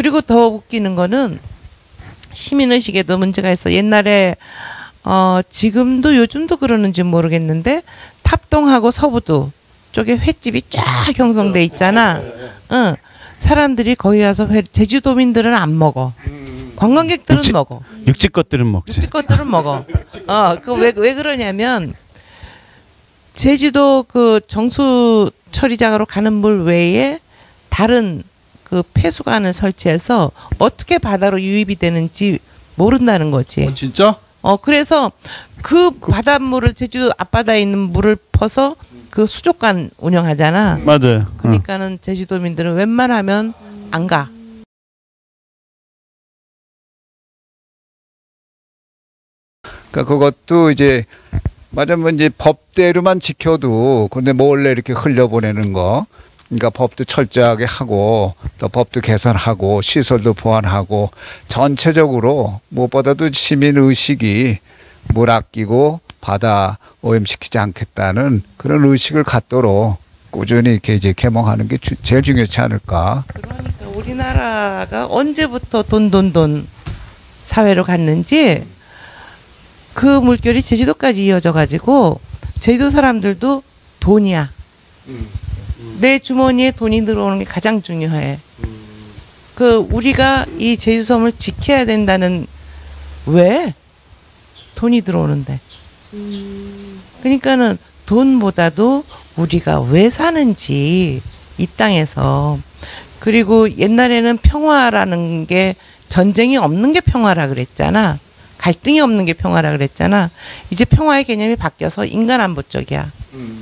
그리고 더 웃기는 거는 시민의식에도 문제가 있어. 옛날에 지금도 요즘도 그러는지 모르겠는데 탑동하고 서부도 쪽에 횟집이 쫙 형성돼 있잖아. 응. 사람들이 거기 가서 제주도민들은 안 먹어. 관광객들은 먹어. 육지 것들은 먹지. 육지 것들은 먹어. 그 왜 그러냐면 제주도 그 정수 처리장으로 가는 물 외에 다른 그 폐수관을 설치해서 어떻게 바다로 유입이 되는지 모른다는 거지. 진짜? 그래서 그 바닷물을 제주 앞바다에 있는 물을 퍼서 그 수족관 운영하잖아. 맞아요. 그러니까는 제주도민들은 웬만하면 안 가. 그러니까 그것도 이제 맞아면 이제 법대로만 지켜도 근데 몰래 이렇게 흘려보내는 거. 그러니까 법도 철저하게 하고 또 법도 개선하고 시설도 보완하고 전체적으로 무엇보다도 시민 의식이 물 아끼고 바다 오염시키지 않겠다는 그런 의식을 갖도록 꾸준히 이렇게 이제 개몽하는 게 제일 중요하지 않을까. 그러니까 우리나라가 언제부터 돈 사회로 갔는지 그 물결이 제주도까지 이어져 가지고 제주도 사람들도 돈이야. 내 주머니에 돈이 들어오는 게 가장 중요해. 그 우리가 이 제주섬을 지켜야 된다는 왜 돈이 들어오는데. 그러니까는 돈보다도 우리가 왜 사는지 이 땅에서. 그리고 옛날에는 평화라는 게 전쟁이 없는 게 평화라 그랬잖아. 갈등이 없는 게 평화라 그랬잖아. 이제 평화의 개념이 바뀌어서 인간 안보 쪽이야.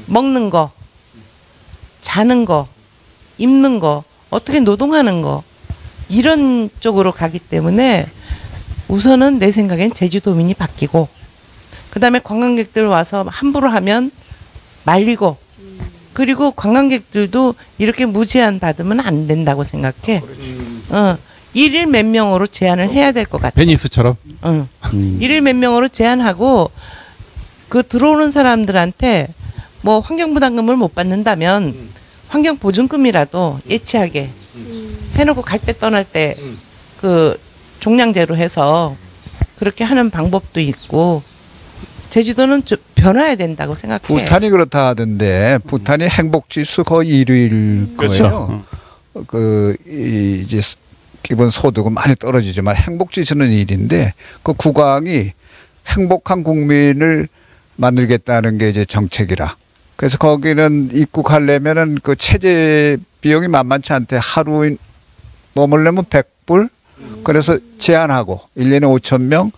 먹는 거, 자는 거, 입는 거, 어떻게 노동하는 거 이런 쪽으로 가기 때문에 우선은 내 생각엔 제주도민이 바뀌고 그 다음에 관광객들 와서 함부로 하면 말리고 그리고 관광객들도 이렇게 무제한 받으면 안 된다고 생각해. 일일 몇 명으로 제한을 해야 될 것 같아. 베니스처럼? 응. 일일 몇 명으로 제한하고 그 들어오는 사람들한테 뭐 환경부담금을 못 받는다면 환경보증금이라도 예치하게 해놓고 갈 때 떠날 때 그 종량제로 해서 그렇게 하는 방법도 있고 제주도는 변화해야 된다고 생각해. 부탄이 그렇다 하던데 부탄이 행복지수 거의 1위일 거예요. 그렇죠. 이제 기본 소득은 많이 떨어지지만 행복지수는 1위인데 그 국왕이 행복한 국민을 만들겠다는 게 이제 정책이라. 그래서 거기는 입국하려면은 그 체제 비용이 만만치 않대. 하루 머물려면 100불. 그래서 제한하고 1년에 5,000명.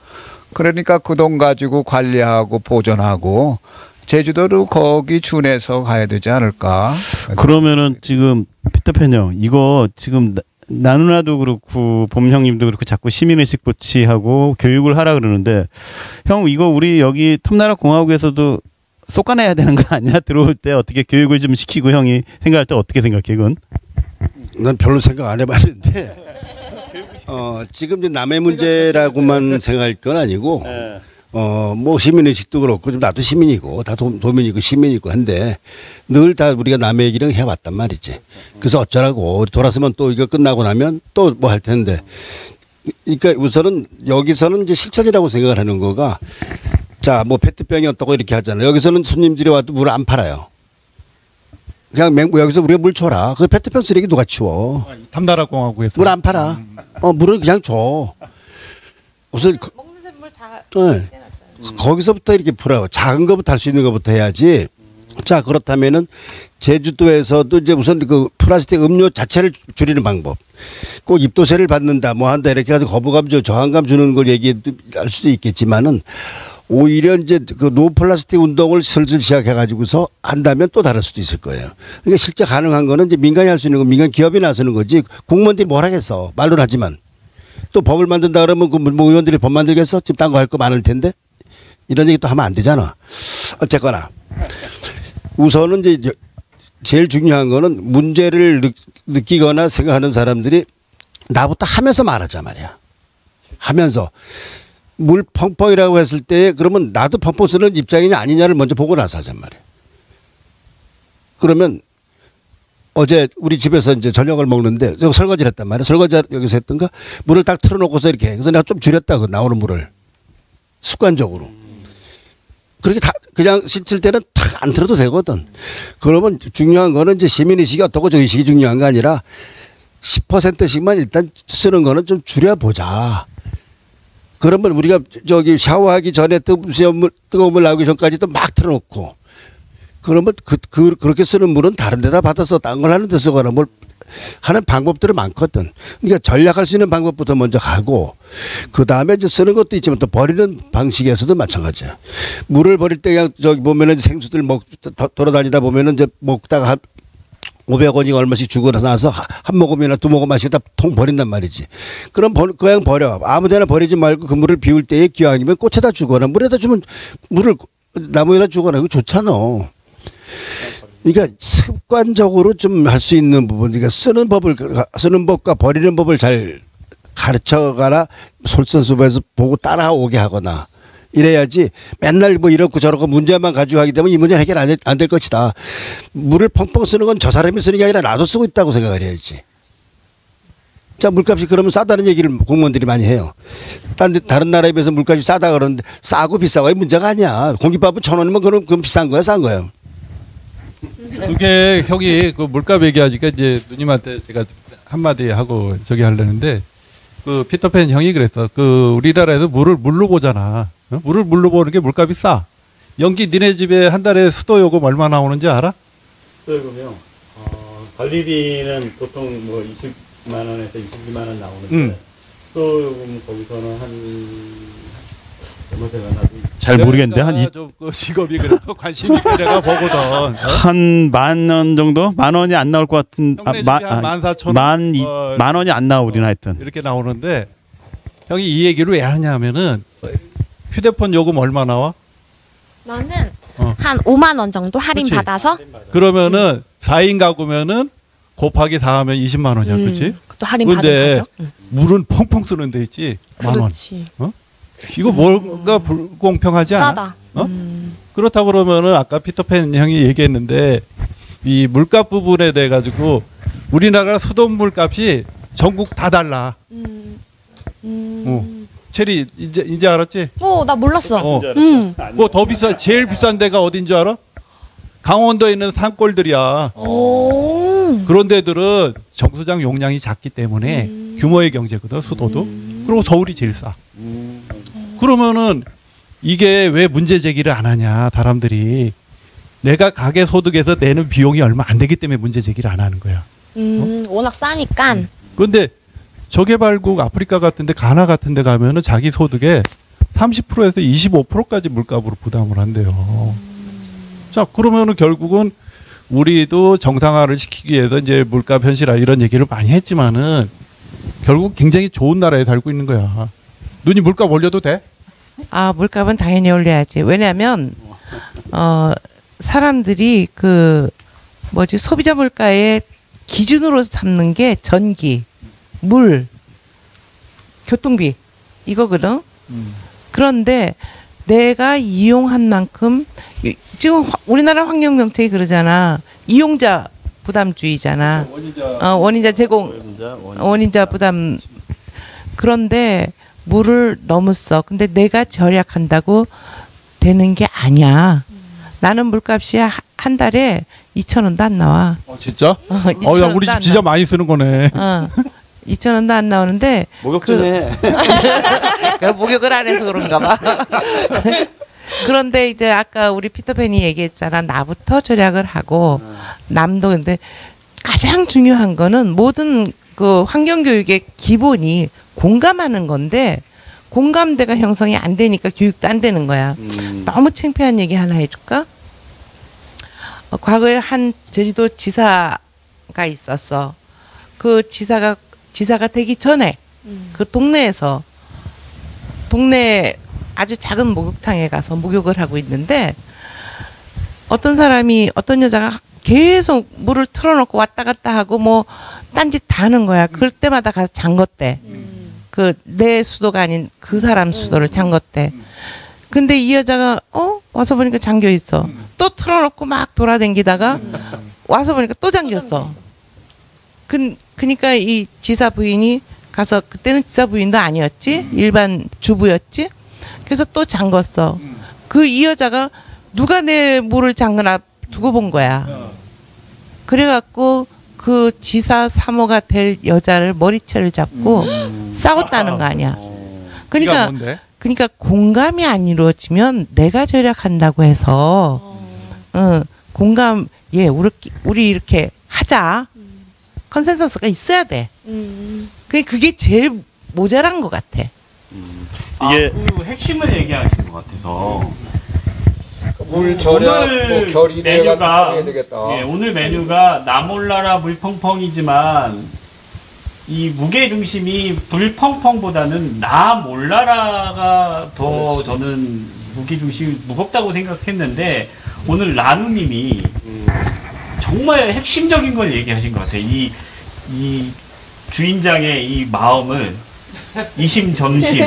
그러니까 그 돈 가지고 관리하고 보존하고 제주도로 거기 준해서 가야 되지 않을까. 그러면은 지금 피터팬 형 이거 지금 나누나도 그렇고 봄 형님도 그렇고 자꾸 시민의식 고치하고 교육을 하라 그러는데 형 이거 우리 여기 탐나라 공화국에서도 쏟아내야 되는 거 아니야? 들어올 때 어떻게 교육을 좀 시키고 형이 생각할 때 어떻게 생각해 그건? 난 별로 생각 안 해봤는데 지금 이제 남의 문제라고만 생각할 건 아니고 뭐 시민의식도 그렇고 좀 나도 시민이고 다 도민이고 시민이고 한데 늘 다 우리가 남의 얘기를 해왔단 말이지. 그래서 어쩌라고 돌아서면 또 이거 끝나고 나면 또 뭐 할 텐데. 그러니까 우선은 여기서는 이제 실천이라고 생각을 하는 거가 자 뭐 페트병이 어떻고 이렇게 하잖아요. 여기서는 손님들이 와도 물 안 팔아요. 그냥 여기서 우리가 물 줘라. 그 페트병 쓰레기 누가 치워? 탐나라 공화국에서 물 안 팔아. 물을 그냥 줘. 우선 먹는 샘물 다 거기서부터 이렇게 풀어요. 작은 거부터 할 수 있는 거부터 해야지. 자 그렇다면은 제주도에서도 이제 우선 그 플라스틱 음료 자체를 줄이는 방법. 꼭 입도세를 받는다 뭐 한다 이렇게 해서 거부감 저항감 주는 걸 얘기할 수도 있겠지만은 오히려 이제 그 노플라스틱 운동을 슬슬 시작해 가지고서 한다면 또 다를 수도 있을 거예요. 그러니까 실제 가능한 거는 이제 민간이 할 수 있는 건 민간 기업이 나서는 거지 공무원들이 뭘 하겠어. 말로는 하지만 또 법을 만든다 그러면 그 뭐 의원들이 법 만들겠어? 지금 딴 거 할 거 많을 텐데 이런 얘기 또 하면 안 되잖아. 어쨌거나 우선은 이제 제일 중요한 거는 문제를 느끼거나 생각하는 사람들이 나부터 하면서 말하자 말이야. 하면서 물 펑펑이라고 했을 때 그러면 나도 펑펑 쓰는 입장이냐 아니냐를 먼저 보고 나서 하잔 말이야. 그러면 어제 우리 집에서 이제 저녁을 먹는데 여기 설거지를 했단 말이야. 설거지 여기서 했던가 물을 딱 틀어놓고서 이렇게 그래서 내가 좀 줄였다고 나오는 물을 습관적으로. 그렇게 다 그냥 씻을 때는 탁 안 틀어도 되거든. 그러면 중요한 거는 이제 시민의식이 어떻고 저 의식이 중요한 게 아니라 10%씩만 일단 쓰는 거는 좀 줄여보자. 그러면 우리가 저기 샤워하기 전에 뜨거운 물 나오기 전까지도 막 틀어놓고 그러면 그렇게 쓰는 물은 다른 데다 받아서 딴 걸 하는 데 쓰거나 뭘 하는 방법들이 많거든. 그러니까 전략할 수 있는 방법부터 먼저 가고 그 다음에 이제 쓰는 것도 있지만 또 버리는 방식에서도 마찬가지야. 물을 버릴 때 그냥 저기 보면은 생수들 돌아다니다 보면은 이제 먹다가 500원이 얼마씩 주고 나서 한 모금이나 두 모금 마시고 다 통 버린단 말이지. 그럼 그냥 버려. 아무데나 버리지 말고 그 물을 비울 때에 기왕이면 꽃에다 주거나 물에다 주면 물을 나무에다 주거나 이거 좋잖아. 그러니까 습관적으로 좀 할 수 있는 부분, 그러니까 쓰는 법과 버리는 법을 잘 가르쳐가라 솔선수범해서 보고 따라오게 하거나 이래야지 맨날 뭐 이렇고 저렇고 문제만 가지고 하게 되면 이 문제 해결 안 될 것이다. 물을 펑펑 쓰는 건 저 사람이 쓰는 게 아니라 나도 쓰고 있다고 생각을 해야지. 자, 물값이 그러면 싸다는 얘기를 공무원들이 많이 해요. 다른 나라에 비해서 물값이 싸다 그러는데 싸고 비싸고의 문제가 아니야. 공깃밥은 1,000원이면 그럼 비싼 거야, 싼 거예요. 그게 형이 그 물값 얘기하니까 이제 누님한테 제가 한마디 하고 저기 하려는데 그 피터팬 형이 그랬어. 그 우리나라에서 물을 물로 보잖아. 어? 물을 물로 보는 게 물값이 싸. 연기 니네 집에 한 달에 수도 요금 얼마 나오는지 알아? 수도 요금이요. 관리비는 보통 뭐 20만 원에서 22만 원 나오는데 수도 요금 거기서는 한 잘 모르겠는데 그 직업이 그래도 관심이 내가 보거든. 한 10,000원 정도? 10,000원이 안 나올 것 같은. 형네 집에 한 14,000원. 만 원이 안 나오긴 하여튼. 이렇게 나오는데 형이 이 얘기를 왜 하냐면은 휴대폰 요금 얼마 나와? 나는 한 5만 원 정도 할인 그치? 받아서. 그러면은 4인 가구면은 곱하기 4 하면 20만 원이야. 그렇지? 그것도 할인 받은 근데 거죠. 물은 펑펑 쓰는 데 있지. 만 원. 그렇지. 이거 뭔가 불공평하지 않아? 싸다. 그렇다 그러면은 아까 피터팬 형이 얘기했는데 이 물값 부분에 대해 가지고 우리나라 수돗물 값이 전국 다 달라. 체리 이제 알았지? 나 몰랐어. 뭐 더 비싸 제일 비싼 데가 어딘 줄 알아? 강원도에 있는 산골들이야. 그런 데들은 정수장 용량이 작기 때문에 규모의 경제거든. 수도도. 그리고 서울이 제일 싸. 그러면은 이게 왜 문제 제기를 안 하냐 사람들이. 내가 가계 소득에서 내는 비용이 얼마 안 되기 때문에 문제 제기를 안 하는 거야. 워낙 싸니까. 그런데 저개발국 아프리카 같은 데 가나 같은 데 가면은 자기 소득의 30%에서 25%까지 물값으로 부담을 한대요. 자, 그러면은 결국은 우리도 정상화를 시키기 위해서 이제 물값 현실화 이런 얘기를 많이 했지만은 결국 굉장히 좋은 나라에 살고 있는 거야. 눈이 물값 올려도 돼? 물값은 당연히 올려야지. 왜냐하면 사람들이 소비자 물가의 기준으로 삼는 게 전기, 물, 교통비 이거거든. 그런데 내가 이용한 만큼 지금 우리나라 환경 정책이 그러잖아. 이용자 부담주의잖아. 원인자 제공, 원인자 부담. 그런데 물을 너무 써. 근데 내가 절약한다고 되는 게 아니야. 나는 물값이 한 달에 2,000원도 안 나와. 진짜? 야, 우리 집 진짜 많이 쓰는 거네. 2,000원도 안 나오는데 목욕 좀 해. 목욕을 안 해서 그런가 봐. 그런데 이제 아까 우리 피터팬이 얘기했잖아. 나부터 절약을 하고 남도. 근데 가장 중요한 거는 모든 그 환경교육의 기본이 공감하는 건데 공감대가 형성이 안 되니까 교육도 안 되는 거야. 너무 창피한 얘기 하나 해줄까? 과거에 한 제주도 지사가 있었어. 그 지사가 되기 전에 그 동네에서 동네 아주 작은 목욕탕에 가서 목욕을 하고 있는데 어떤 여자가 계속 물을 틀어놓고 왔다 갔다 하고 뭐 딴짓 다 하는 거야. 그럴 때마다 가서 잠궜대. 그 내 수도가 아닌 그 사람 수도를 잠궜대. 근데 이 여자가 와서 보니까 잠겨 있어. 또 틀어놓고 막 돌아다니다가 와서 보니까 또 잠겼어. 그니까 이 지사 부인이 가서, 그때는 지사 부인도 아니었지, 일반 주부였지. 그래서 또 잠궜어. 그 이 여자가 누가 내 물을 잠그나 두고 본 거야. 그래갖고 그 지사 사모가 될 여자를 머리채를 잡고 싸웠다는 거 아니야. 그러니까 공감이 안 이루어지면 내가 절약한다고 해서 공감, 예, 우리 이렇게 하자. 컨센서스가 있어야 돼. 그게 제일 모자란 것 같아. 이게 그 핵심을 얘기하신 것 같아서. 물 절약, 오늘 결이 메뉴가 되겠다. 예, 오늘 메뉴가 나몰라라 물펑펑이지만 이 무게 중심이 불펑펑보다는 나몰라라가 더 저는 무게 중심이 무겁다고 생각했는데 오늘 라누님이 정말 핵심적인 걸 얘기하신 것 같아요. 이 주인장의 이 마음을 이심전심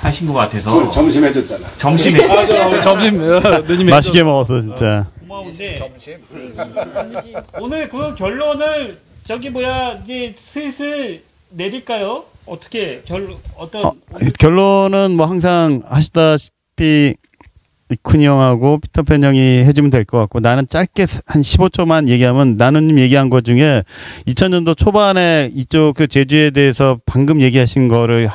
하신 것 같아서. 점심 해줬잖아. 점심에. 맞아, 점심 누님이 맛있게 먹었어 진짜. 고마운데 오늘 그 결론을 이제 슬슬 내릴까요? 어떻게 결론은 뭐 항상 하시다시피 이쿤이 형하고 피터팬 형이 해주면 될 것 같고, 나는 짧게 한 15초만 얘기하면, 나누님 얘기한 것 중에 2000년도 초반에 이쪽 그 제주에 대해서 방금 얘기하신 거를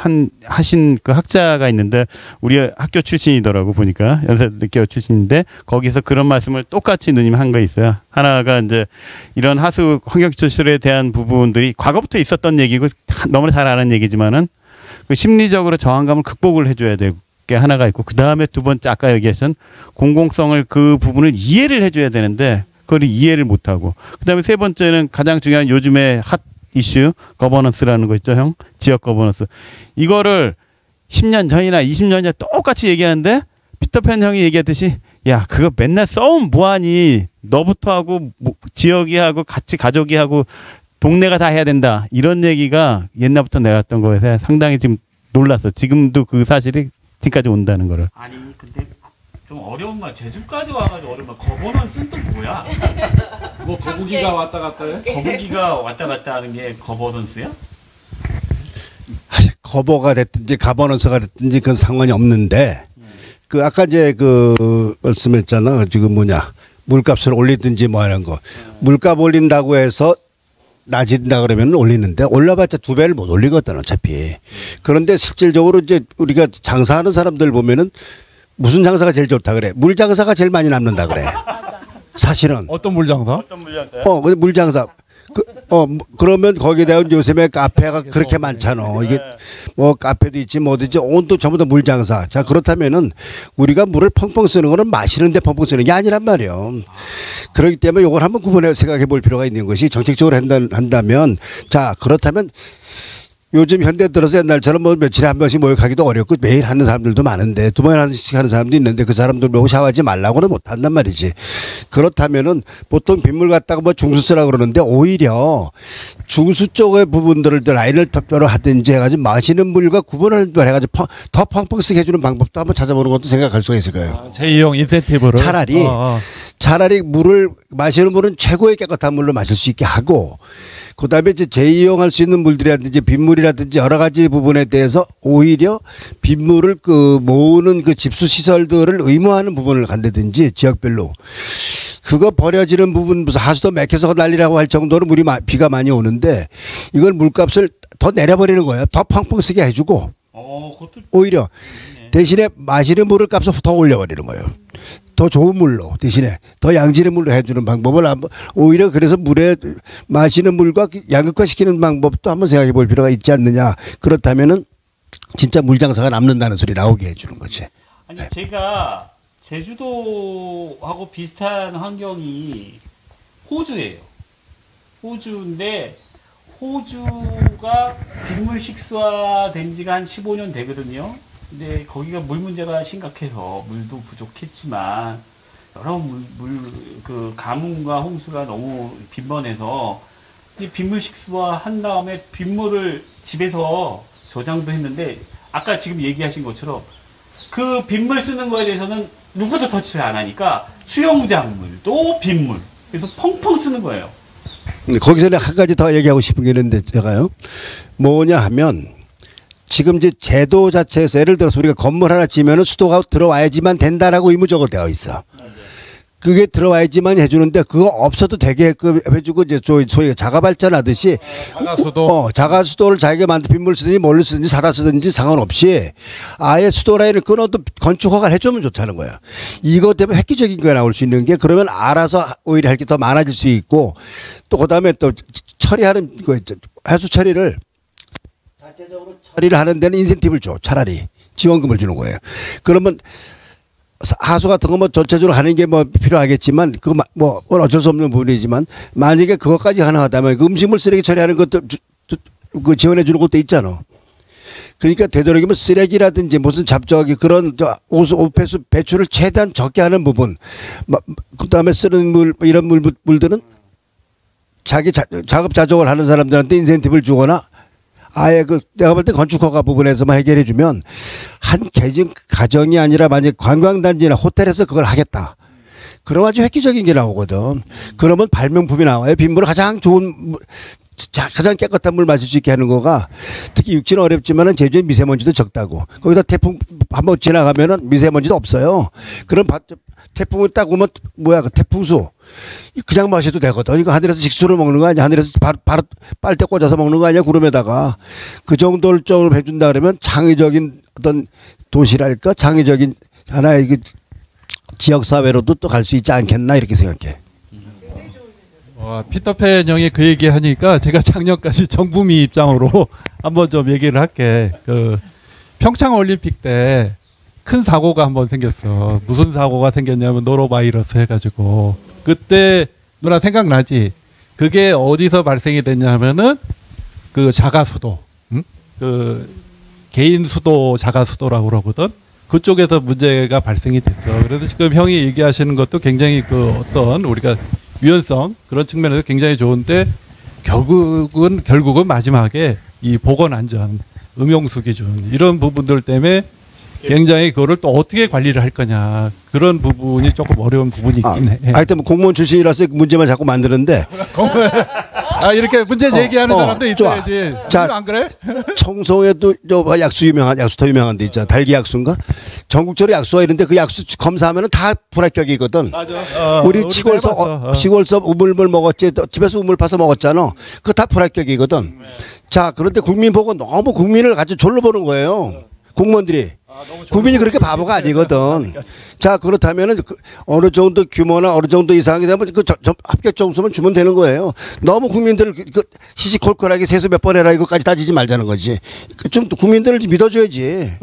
하신 그 학자가 있는데, 우리 학교 출신이더라고 보니까, 연세대학교 출신인데 거기서 그런 말씀을 똑같이 누님 한 거 있어요. 하나가 이제 이런 하수 환경기초시설에 대한 부분들이 과거부터 있었던 얘기고 너무나 잘 아는 얘기지만은 그 심리적으로 저항감을 극복을 해줘야 되고 게 하나가 있고, 그 다음에 두 번째 아까 얘기하신 공공성을, 그 부분을 이해를 해줘야 되는데 그걸 이해를 못하고, 그 다음에 세 번째는 가장 중요한 요즘의 핫 이슈 거버넌스라는 거 있죠, 형? 지역 거버넌스. 이거를 10년 전이나 20년 전에 똑같이 얘기하는데 피터팬 형이 얘기했듯이, 야 그거 맨날 써오면 뭐하니, 너부터 하고 지역이 하고 같이 가족이 하고 동네가 다 해야 된다, 이런 얘기가 옛날부터 내렸던 거에서 상당히 지금 놀랐어. 지금도 그 사실이 지금까지 온다는 거를. 아니 근데 좀 어려운 말, 제주까지 와가지고 어려운 말, 거버넌스는 또 뭐야? 뭐 거북이가 왔다 갔다 해? 거북이가 왔다 갔다 하는 게 거버넌스야? 거버가 됐든지 가버넌스가 됐든지 그건 상관이 없는데, 그 아까 이제 그 말씀했잖아. 지금 물값을 올리든지 뭐 하는 거. 물값 올린다고 해서 낮아진다 그러면 올리는데, 올라봤자 2배를 못 올리거든 어차피. 그런데 실질적으로 이제 우리가 장사하는 사람들 보면은 무슨 장사가 제일 좋다 그래? 물 장사가 제일 많이 남는다 그래. 사실은. 어떤 물장사? 어떤 물장사요? 물 장사. 그러면 거기에다 요즘에 카페가 그렇게 많잖아. 이게 뭐 카페도 있지 뭐도 있지, 온도 전부 다 물 장사. 자, 그렇다면은 우리가 물을 펑펑 쓰는 거는 마시는데 펑펑 쓰는 게 아니란 말이에요. 그렇기 때문에 이걸 한번 구분해 생각해 볼 필요가 있는 것이, 정책적으로 한다면, 자, 그렇다면 요즘 현대 들어서 옛날처럼 뭐 며칠에 한 번씩 모욕하기도 어렵고 매일 하는 사람들도 많은데, 2번에 한 번씩 하는 사람도 있는데 그 사람들 보고 샤워하지 말라고는 못 한단 말이지. 그렇다면은 보통 빗물 갖다가 뭐 중수 쓰라 그러는데, 오히려 중수 쪽의 부분들을 라인을 특별로 하든지 해가지고 마시는 물과 구분을 해가지고 더 펑펑 쓰게 해주는 방법도 한번 찾아보는 것도 생각할 수가 있을 거예요. 제2형 인센티브를 차라리 물을, 마시는 물은 최고의 깨끗한 물로 마실 수 있게 하고, 그다음에 이제 재이용할 수 있는 물들이라든지 빗물이라든지 여러 가지 부분에 대해서 오히려 빗물을 모으는 그 집수 시설들을 의무화하는 부분을 간다든지, 지역별로 그거 버려지는 부분, 무슨 하수도 막혀서 난리라고 할 정도로 비가 많이 오는데, 이걸 물값을 더 내려버리는 거예요. 더 펑펑 쓰게 해주고, 오히려 대신에 마시는 물을 값을 더 올려버리는 거예요. 더 좋은 물로, 대신에 더 양질의 물로 해주는 방법을 오히려, 그래서 물에 마시는 물과 양극화시키는 방법도 한번 생각해 볼 필요가 있지 않느냐. 그렇다면은 진짜 물장사가 남는다는 소리 나오게 해주는 거지. 아니 제가 제주도하고 비슷한 환경이 호주예요. 호주인데 호주가 빗물 식수화된 지가 한 15년 되거든요. 근데 거기가 물 문제가 심각해서 물도 부족했지만 여러 그 가뭄과 홍수가 너무 빈번해서 이제 빗물 식수화 한 다음에 빗물을 집에서 저장도 했는데, 아까 지금 얘기하신 것처럼 그 빗물 쓰는 거에 대해서는 누구도 터치를 안 하니까 수영장 물, 또 빗물, 그래서 펑펑 쓰는 거예요. 거기서 내가 한 가지 더 얘기하고 싶은 게 있는데 제가요. 뭐냐 하면 지금 이제 제도 자체에서 예를 들어서 우리가 건물 하나 지면은 수도가 들어와야지만 된다라고 의무적으로 되어 있어. 그게 들어와야지만 해주는데 그거 없어도 되게끔 해주고 이제 소위 자가 발전하듯이 자가 수도를 자기가 만든 빗물 쓰든지 뭘로 쓰든지 사다 쓰든지 상관없이 아예 수도 라인을 끊어도 건축 허가를 해주면 좋다는 거야. 이것 때문에 획기적인 게 나올 수 있는 게 그러면 알아서 오히려 할 게 더 많아질 수 있고 또 그다음에 또 처리하는 거 해수 처리를 자체적으로 처리를 하는 데는 인센티브를 줘. 차라리 지원금을 주는 거예요. 그러면 하수 같은 거 뭐 전체적으로 하는 게 뭐 필요하겠지만 그거 뭐 어쩔 수 없는 부분이지만 만약에 그것까지 가능하다면 그 음식물 쓰레기 처리하는 것도 그 지원해 주는 것도 있잖아. 그러니까 되도록이면 쓰레기라든지 무슨 잡저기 그런 오폐수 배출을 최대한 적게 하는 부분, 그다음에 쓰는 물 이런 물들은 자기 자급자족을 하는 사람들한테 인센티브를 주거나 아예 그 내가 볼 때 건축허가 부분에서만 해결해 주면 한 개진 가정이 아니라 만약 관광단지나 호텔에서 그걸 하겠다. 그럼 아주 획기적인 게 나오거든. 그러면 발명품이 나와요. 빗물을 가장 좋은 가장 깨끗한 물 마실 수 있게 하는 거가 특히 육지는 어렵지만은 제주에 미세먼지도 적다고. 거기다 태풍 한번 지나가면은 미세먼지도 없어요. 그럼 태풍을 딱 오면 뭐야 그 태풍수 그냥 마셔도 되거든. 이거 하늘에서 직수로 먹는 거 아니야? 하늘에서 바로 빨대 꽂아서 먹는 거 아니야? 구름에다가 그 정도를 쪽으로 해준다 그러면 창의적인 어떤 도시랄까 창의적인 하나의 그 지역 사회로도 또 갈 수 있지 않겠나 이렇게 생각해. 피터팬 형이 그 얘기 하니까 제가 작년까지 정부미 입장으로 한번 좀 얘기를 할게. 그 평창 올림픽 때 큰 사고가 한번 생겼어. 무슨 사고가 생겼냐면 노로바이러스 해가지고 그때 누나 생각나지? 그게 어디서 발생이 됐냐면은 그 자가수도, 그 개인 수도 자가수도라고 그러거든. 그쪽에서 문제가 발생이 됐어. 그래서 지금 형이 얘기하시는 것도 굉장히 그 어떤 우리가 유연성 그런 측면에서 굉장히 좋은데 결국은 마지막에 이 보건 안전, 음용수 기준 이런 부분들 때문에 굉장히 그거를 또 어떻게 관리를 할 거냐 그런 부분이 조금 어려운 부분이 있긴 해. 하여튼 공무원 출신이라서 문제만 자꾸 만드는데. 이렇게 문제 제기하는 사람도 있어야지. 자, 안 그래? 청송에도 약수터 유명한 데 있잖아. 달기 약수인가? 전국적으로 약수가 있는데 그 약수 검사하면은 다 불합격이거든. 맞아. 우리 시골서 우물물 먹었지. 집에서 우물 파서 먹었잖아. 그거 다 불합격이거든. 자, 그런데 국민 보고 너무 국민을 같이 졸로 보는 거예요. 공무원들이. 국민이 그렇게 바보가 아니거든. 자, 그렇다면은 어느 정도 규모나 어느 정도 이상이 되면 그 합격 점수만 주면 되는 거예요. 너무 국민들을 시시콜콜하게 세수 몇 번 해라 이거까지 따지지 말자는 거지. 좀 국민들을 믿어줘야지.